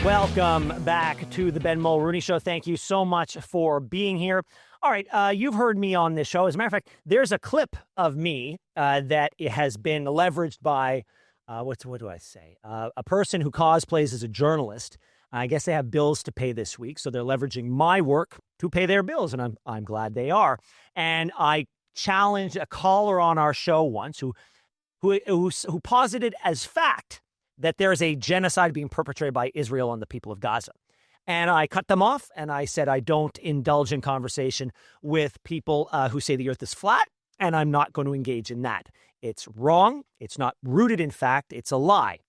Welcome back to the Ben Mulroney Show. Thank you so much for being here. All right, you've heard me on this show. As a matter of fact, there's a clip of me that has been leveraged by, what do I say? A person who cosplays as a journalist. I guess they have bills to pay this week, so they're leveraging my work to pay their bills, and I'm glad they are. And I challenged a caller on our show once who posited as fact that there is a genocide being perpetrated by Israel on the people of Gaza. And I cut them off, and I said I don't indulge in conversation with people who say the earth is flat, and I'm not going to engage in that. It's wrong. It's not rooted in fact. It's a lie.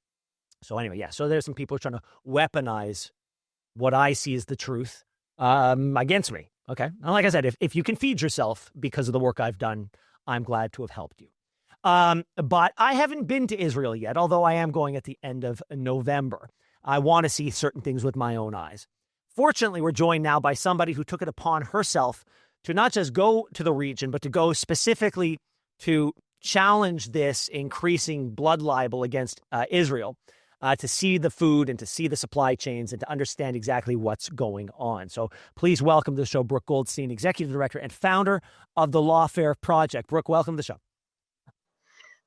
So anyway, yeah, so there's some people trying to weaponize what I see as the truth against me, okay? And like I said, if you can feed yourself because of the work I've done, I'm glad to have helped you. But I haven't been to Israel yet, although I am going at the end of November. I want to see certain things with my own eyes. Fortunately, we're joined now by somebody who took it upon herself to not just go to the region, but to go specifically to challenge this increasing blood libel against Israel, to see the food and to see the supply chains and to understand exactly what's going on. So please welcome to the show Brooke Goldstein, Executive Director and founder of the Lawfare Project. Brooke, welcome to the show.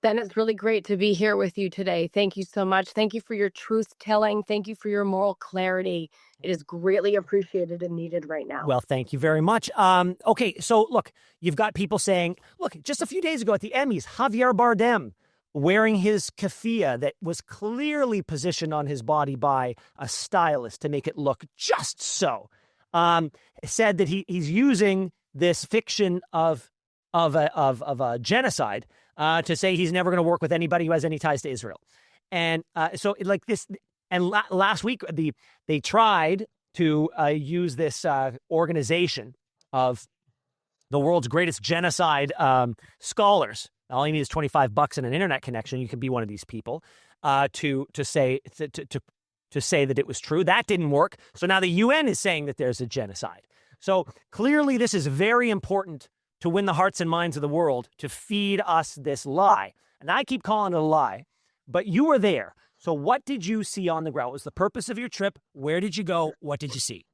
Ben, it's really great to be here with you today. Thank you so much. Thank you for your truth telling. Thank you for your moral clarity. It is greatly appreciated and needed right now. Well, thank you very much. Okay, so look, you've got people saying, look, just a few days ago at the Emmys, Javier Bardem wearing his keffiyeh that was clearly positioned on his body by a stylist to make it look just so, said that he's using this fiction of a genocide to say he's never going to work with anybody who has any ties to Israel. And so like this, and last week, they tried to use this organization of the world's greatest genocide scholars. All you need is $25 and an internet connection. You can be one of these people to say that it was true. That didn't work. So now the UN is saying that there's a genocide. So clearly this is very important to win the hearts and minds of the world, to feed us this lie. And I keep calling it a lie, but you were there. So what did you see on the ground? What was the purpose of your trip? Where did you go? What did you see?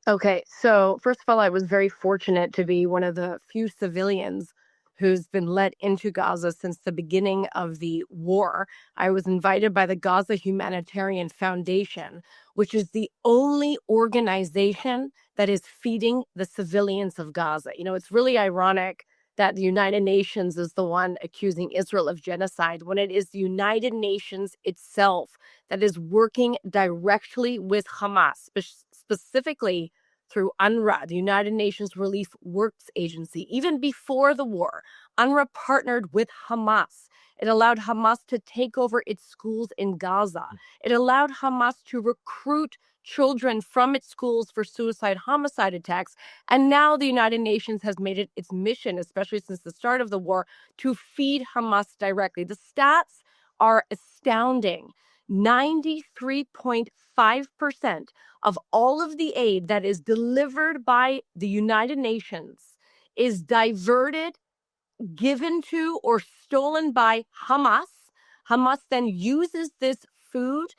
Okay, so first of all, I was very fortunate to be one of the few civilians who's been let into Gaza since the beginning of the war. I was invited by the Gaza Humanitarian Foundation, which is the only organization that is feeding the civilians of Gaza. You know, it's really ironic that the United Nations is the one accusing Israel of genocide when it is the United Nations itself that is working directly with Hamas, specifically through UNRWA, the United Nations Relief Works Agency. Even before the war, UNRWA partnered with Hamas. It allowed Hamas to take over its schools in Gaza. It allowed Hamas to recruit children from its schools for suicide homicide attacks. And now the United Nations has made it its mission, especially since the start of the war, to feed Hamas directly. The stats are astounding. 93.5% of all of the aid that is delivered by the United Nations is diverted, given to, or stolen by Hamas. Hamas then uses this food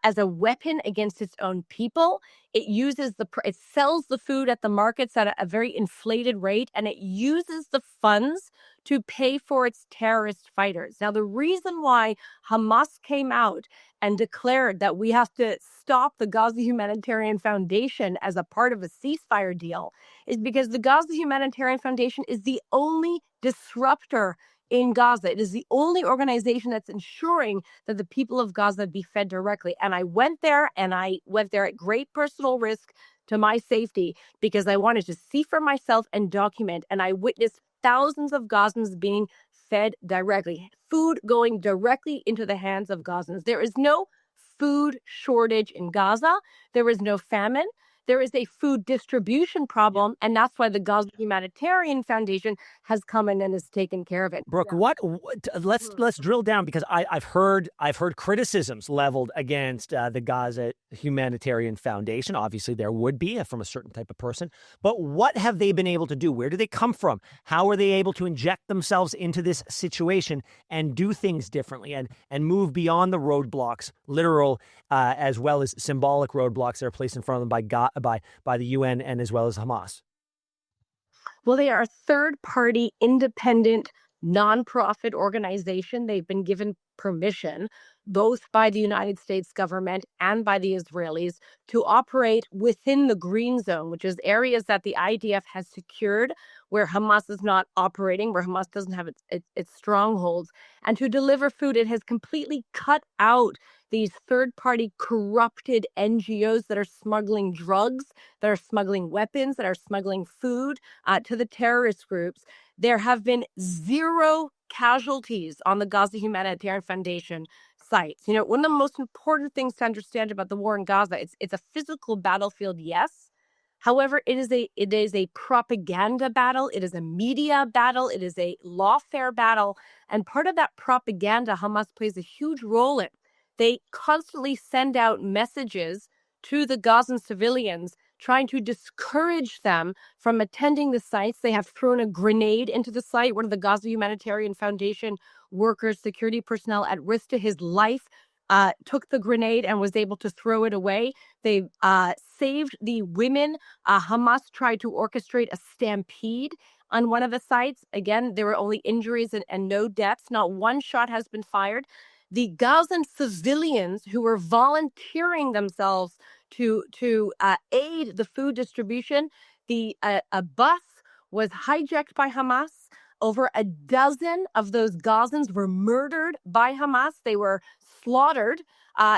as a weapon against its own people. It sells the food at the markets at a very inflated rate, and it uses the funds to pay for its terrorist fighters. Now, the reason why Hamas came out and declared that we have to stop the Gaza Humanitarian Foundation as a part of a ceasefire deal is because the Gaza Humanitarian Foundation is the only disruptor in Gaza. It is the only organization that's ensuring that the people of Gaza be fed directly. And I went there at great personal risk to my safety because I wanted to see for myself and document. And I witnessed thousands of Gazans being fed directly, food going directly into the hands of Gazans. There is no food shortage in Gaza. There is no famine. there is a food distribution problem, and that's why the Gaza Humanitarian Foundation has come in and has taken care of it. Brooke, let's drill down, because I've heard criticisms leveled against the Gaza Humanitarian Foundation. Obviously, there would be from a certain type of person. But what have they been able to do? Where do they come from? How are they able to inject themselves into this situation and do things differently and move beyond the roadblocks, literal as well as symbolic roadblocks that are placed in front of them by the UN and as well as Hamas? Well, they are a third-party, independent, nonprofit organization. They've been given permission, both by the United States government and by the Israelis, to operate within the green zone, which is areas that the IDF has secured where Hamas is not operating, where Hamas doesn't have its strongholds, and to deliver food. It has completely cut out these third-party corrupted NGOs that are smuggling drugs, that are smuggling weapons, that are smuggling food to the terrorist groups. There have been 0 casualties on the Gaza Humanitarian Foundation sites. You know, one of the most important things to understand about the war in Gaza, it's a physical battlefield, yes. However, it is a propaganda battle. It is a media battle. It is a lawfare battle. And part of that propaganda, Hamas plays a huge role in. They constantly send out messages to the Gazan civilians, trying to discourage them from attending the sites. They have thrown a grenade into the site. One of the Gaza Humanitarian Foundation workers, security personnel at risk to his life, took the grenade and was able to throw it away. They saved the women. Hamas tried to orchestrate a stampede on one of the sites. Again, there were only injuries and no deaths. Not one shot has been fired. The Gazan civilians who were volunteering themselves to aid the food distribution, a bus was hijacked by Hamas. Over a dozen of those Gazans were murdered by Hamas. They were slaughtered.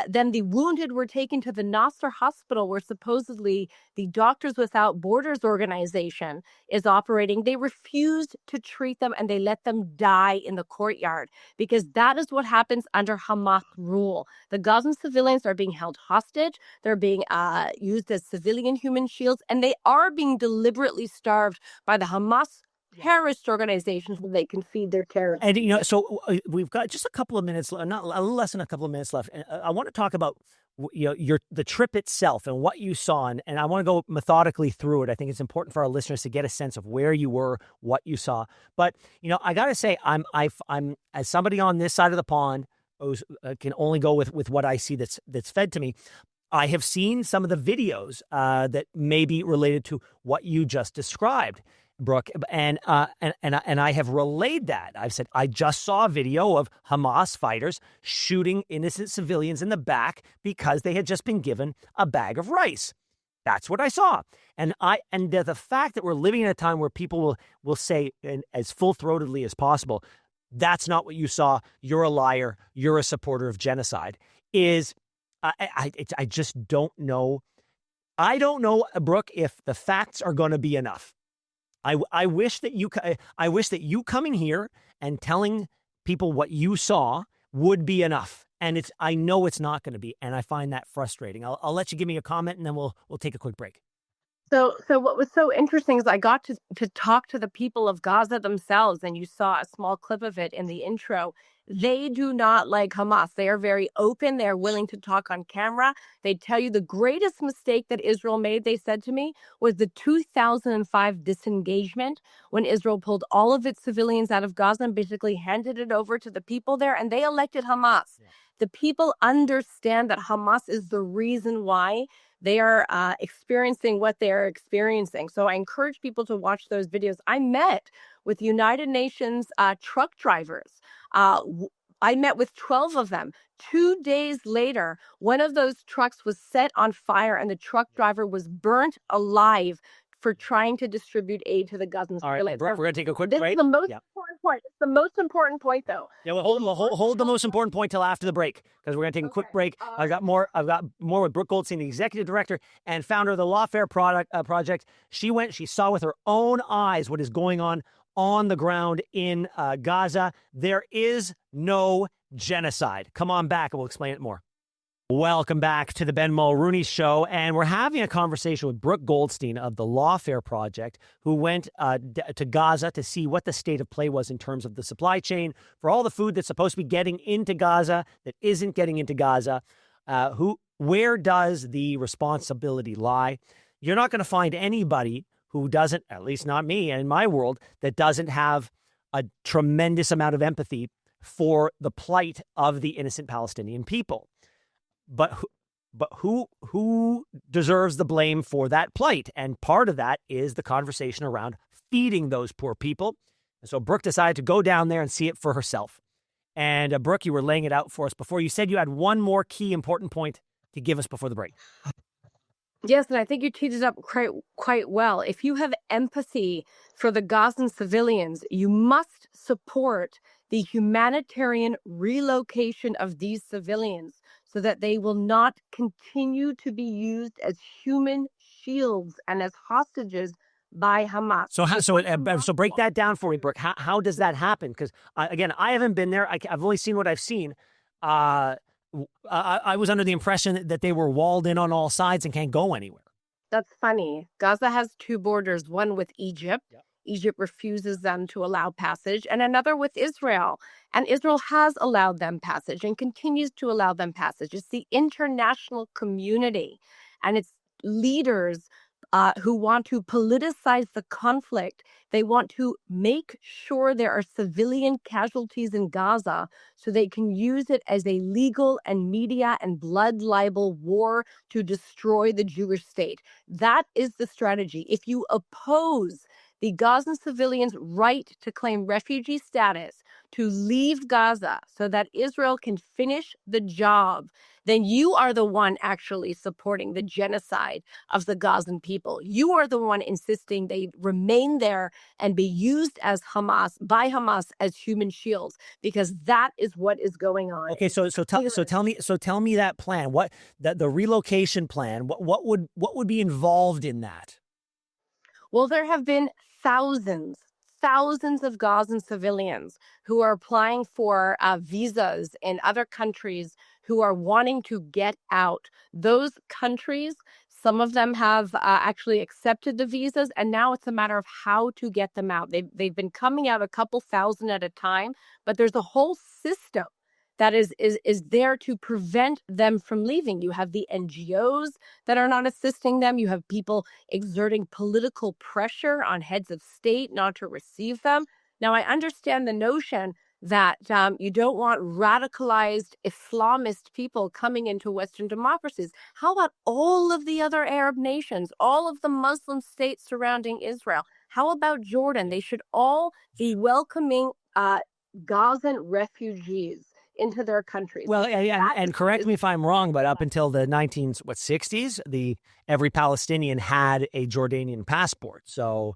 Then the wounded were taken to the Nasser hospital, where supposedly the Doctors Without Borders organization is operating. They refused to treat them, and they let them die in the courtyard, because that is what happens under Hamas rule. The Gazan civilians are being held hostage. They're being used as civilian human shields, and they are being deliberately starved by the Hamas terrorist organizations where they can feed their terrorists. And, you know, so we've got just a couple of minutes, not a little less than a couple of minutes left. And I want to talk about, you know, the trip itself and what you saw. And I want to go methodically through it. I think it's important for our listeners to get a sense of where you were, what you saw. But, you know, I got to say, I'm as somebody on this side of the pond who's, can only go with what I see that's fed to me. I have seen some of the videos that may be related to what you just described, Brooke, and I have relayed that. I've said, I just saw a video of Hamas fighters shooting innocent civilians in the back because they had just been given a bag of rice. That's what I saw. And the fact that we're living in a time where people will say, and as full-throatedly as possible, that's not what you saw, you're a liar, you're a supporter of genocide, is I just don't know. I don't know, Brooke, if the facts are going to be enough. I wish that you coming here and telling people what you saw would be enough. And I know it's not going to be. And I find that frustrating. I'll let you give me a comment, and then we'll take a quick break. So what was so interesting is I got to talk to the people of Gaza themselves, and you saw a small clip of it in the intro. They do not like Hamas. They are very open. They're willing to talk on camera. They tell you the greatest mistake that Israel made, they said to me, was the 2005 disengagement, when Israel pulled all of its civilians out of Gaza and basically handed it over to the people there, and they elected Hamas. Yeah. The people understand that Hamas is the reason why they are experiencing what they are experiencing. So I encourage people to watch those videos. I met with United Nations truck drivers. I met with 12 of them. 2 days later, one of those trucks was set on fire, and the truck driver was burnt alive for trying to distribute aid to the Gazan civilians. All right, Brooke, we're going to take a quick break. This is the most important point. It's the most important point, though. Yeah, well, hold the most important point till after the break, because we're going to take a quick break. I've got more with Brooke Goldstein, the executive director and founder of the Lawfare Project. She saw with her own eyes what is going on the ground in Gaza. There is no genocide. Come on back and we'll explain it more. Welcome back to the Ben Mulroney Show, and we're having a conversation with Brooke Goldstein of the Lawfare Project, who went to Gaza to see what the state of play was in terms of the supply chain for all the food that's supposed to be getting into Gaza that isn't getting into Gaza. Where does the responsibility lie? You're not going to find anybody who doesn't, at least not me in my world, that doesn't have a tremendous amount of empathy for the plight of the innocent Palestinian people. But who deserves the blame for that plight? And part of that is the conversation around feeding those poor people. And so Brooke decided to go down there and see it for herself. And Brooke, you were laying it out for us before. You said you had one more key important point to give us before the break. Yes, and I think you teed it up quite well. If you have empathy for the Gazan civilians, you must support the humanitarian relocation of these civilians so that they will not continue to be used as human shields and as hostages by Hamas. So break that down for me, Brooke. How does that happen? Because again, I haven't been there. I've only seen what I've seen. I was under the impression that they were walled in on all sides and can't go anywhere. That's funny. Gaza has two borders, one with Egypt. Yep. Egypt refuses them to allow passage, and another with Israel. And Israel has allowed them passage and continues to allow them passage. It's the international community and its leaders who want to politicize the conflict. They want to make sure there are civilian casualties in Gaza so they can use it as a legal and media and blood libel war to destroy the Jewish state. That is the strategy. If you oppose the Gazan civilians' right to claim refugee status, to leave Gaza so that Israel can finish the job, then you are the one actually supporting the genocide of the Gazan people. You are the one insisting they remain there and be used as by Hamas as human shields, because that is what is going on. Okay, so tell me that plan. What the relocation plan? What would be involved in that? Well, there have been thousands of Gazan civilians who are applying for visas in other countries who are wanting to get out. Those countries, some of them have actually accepted the visas, and now it's a matter of how to get them out. They've been coming out a couple thousand at a time, but there's a whole system that is there to prevent them from leaving. You have the NGOs that are not assisting them. You have people exerting political pressure on heads of state not to receive them. Now, I understand the notion that you don't want radicalized Islamist people coming into Western democracies. How about all of the other Arab nations, all of the Muslim states surrounding Israel? How about Jordan? They should all be welcoming Gazan refugees into their countries. Well, and correct me if I'm wrong, but up until the 60s, every Palestinian had a Jordanian passport. So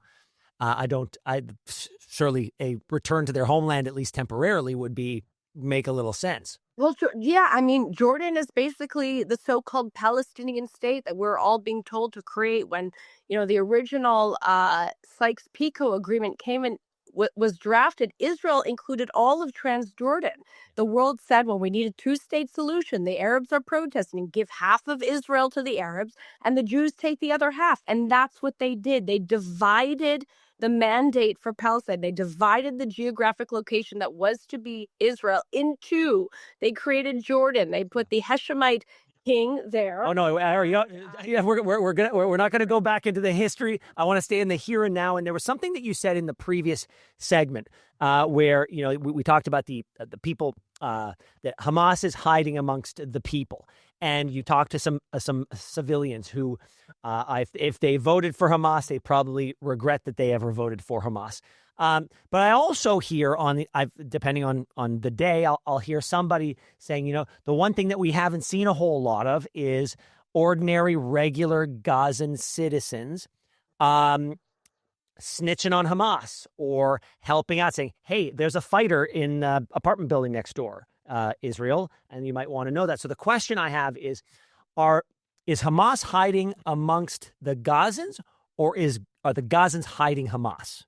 surely a return to their homeland, at least temporarily, would make a little sense. Well, yeah, I mean, Jordan is basically the so-called Palestinian state that we're all being told to create. When, the original Sykes-Picot agreement came in, was drafted, Israel included all of Transjordan. The world said, well, we need a two-state solution. The Arabs are protesting. Give half of Israel to the Arabs, and the Jews take the other half. And that's what they did. They divided the mandate for Palestine. They divided the geographic location that was to be Israel in two. They created Jordan. They put the Hashemite king there. Oh no, we're not going to go back into the history. I want to stay in the here and now. And there was something that you said in the previous segment where we talked about the people that Hamas is hiding amongst the people, and you talked to some civilians who, if they voted for Hamas, they probably regret that they ever voted for Hamas. But I also hear depending on the day, I'll hear somebody saying, the one thing that we haven't seen a whole lot of is ordinary, regular Gazan citizens snitching on Hamas or helping out, saying, hey, there's a fighter in the apartment building next door, Israel, and you might want to know that. So the question I have is Hamas hiding amongst the Gazans, or are the Gazans hiding Hamas?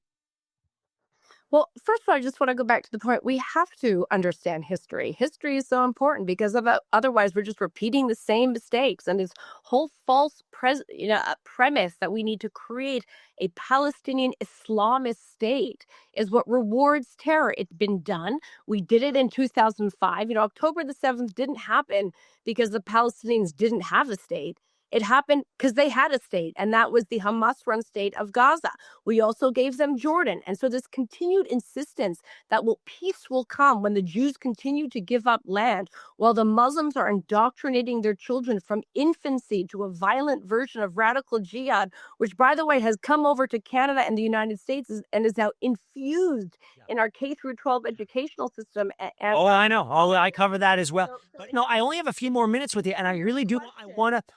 Well, first of all, I just want to go back to the point. We have to understand history. History is so important because otherwise we're just repeating the same mistakes. And this whole false premise that we need to create a Palestinian Islamist state is what rewards terror. It's been done. We did it in 2005. October the 7th didn't happen because the Palestinians didn't have a state. It happened because they had a state, and that was the Hamas-run state of Gaza. We also gave them Jordan. And so this continued insistence that peace will come when the Jews continue to give up land, while the Muslims are indoctrinating their children from infancy to a violent version of radical jihad, which, by the way, has come over to Canada and the United States and is now infused in our K through 12 educational system. I know. I cover that as well. But I only have a few more minutes with you, and I really do.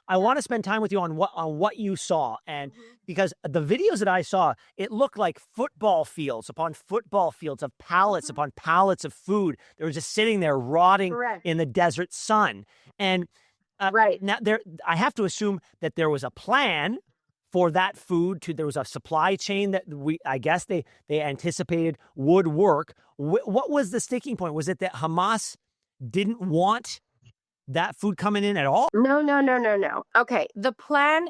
I want to spend time with you on what you saw, and because the videos that I saw, it looked like football fields upon football fields of pallets upon pallets of food. They were just sitting there rotting in the desert sun. And now I have to assume that there was a plan for that food. There was a supply chain that I guess they anticipated would work. What was the sticking point? Was it that Hamas didn't want that food coming in at all? No. Okay. The plan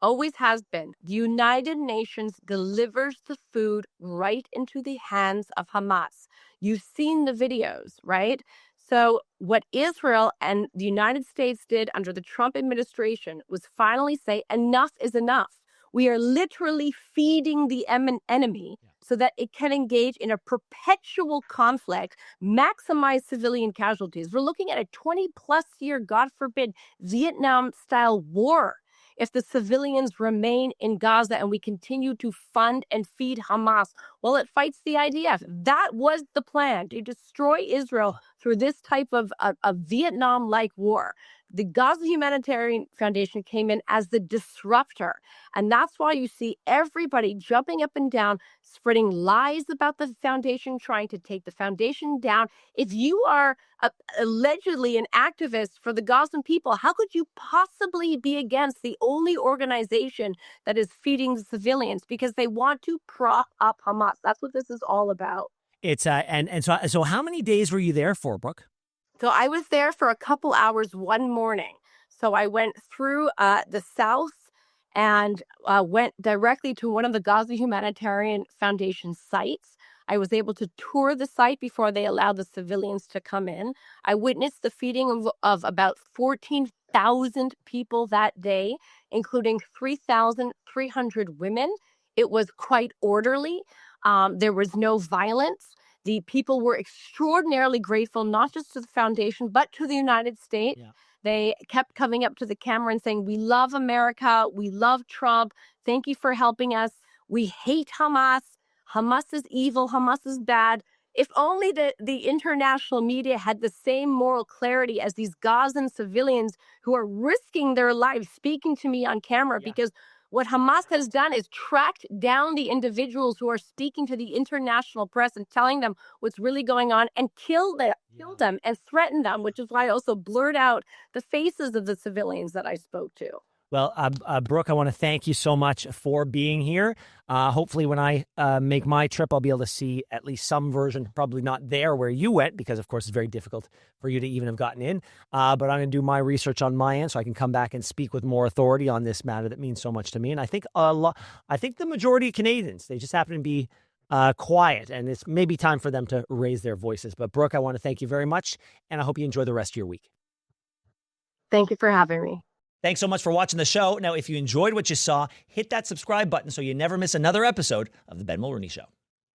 always has been, the United Nations delivers the food right into the hands of Hamas. You've seen the videos, right? So what Israel and the United States did under the Trump administration was finally say, enough is enough. We are literally feeding the enemy so that it can engage in a perpetual conflict, maximize civilian casualties. We're looking at a 20-plus year, God forbid, Vietnam-style war if the civilians remain in Gaza and we continue to fund and feed Hamas while it fights the IDF. That was the plan, to destroy Israel through this type of a Vietnam-like war. The Gaza Humanitarian Foundation came in as the disruptor. And that's why you see everybody jumping up and down, spreading lies about the foundation, trying to take the foundation down. If you are allegedly an activist for the Gazan people, how could you possibly be against the only organization that is feeding the civilians? Because they want to prop up Hamas. That's what this is all about. It's so how many days were you there for, Brooke? So I was there for a couple hours one morning. So I went through the south and went directly to one of the Gaza Humanitarian Foundation sites. I was able to tour the site before they allowed the civilians to come in. I witnessed the feeding of about 14,000 people that day, including 3,300 women. It was quite orderly. There was no violence. The people were extraordinarily grateful, not just to the foundation, but to the United States. Yeah. They kept coming up to the camera and saying, we love America. We love Trump. Thank you for helping us. We hate Hamas. Hamas is evil. Hamas is bad. If only the international media had the same moral clarity as these Gazan civilians who are risking their lives speaking to me on camera, because what Hamas has done is tracked down the individuals who are speaking to the international press and telling them what's really going on and kill them and threaten them, which is why I also blurred out the faces of the civilians that I spoke to. Well, Brooke, I want to thank you so much for being here. Hopefully when I make my trip, I'll be able to see at least some version, probably not there where you went, because, of course, it's very difficult for you to even have gotten in. But I'm going to do my research on my end so I can come back and speak with more authority on this matter that means so much to me. And I think the majority of Canadians, they just happen to be quiet, and it's maybe time for them to raise their voices. But, Brooke, I want to thank you very much, and I hope you enjoy the rest of your week. Thank you for having me. Thanks so much for watching the show. Now, if you enjoyed what you saw, hit that subscribe button so you never miss another episode of The Ben Mulroney Show.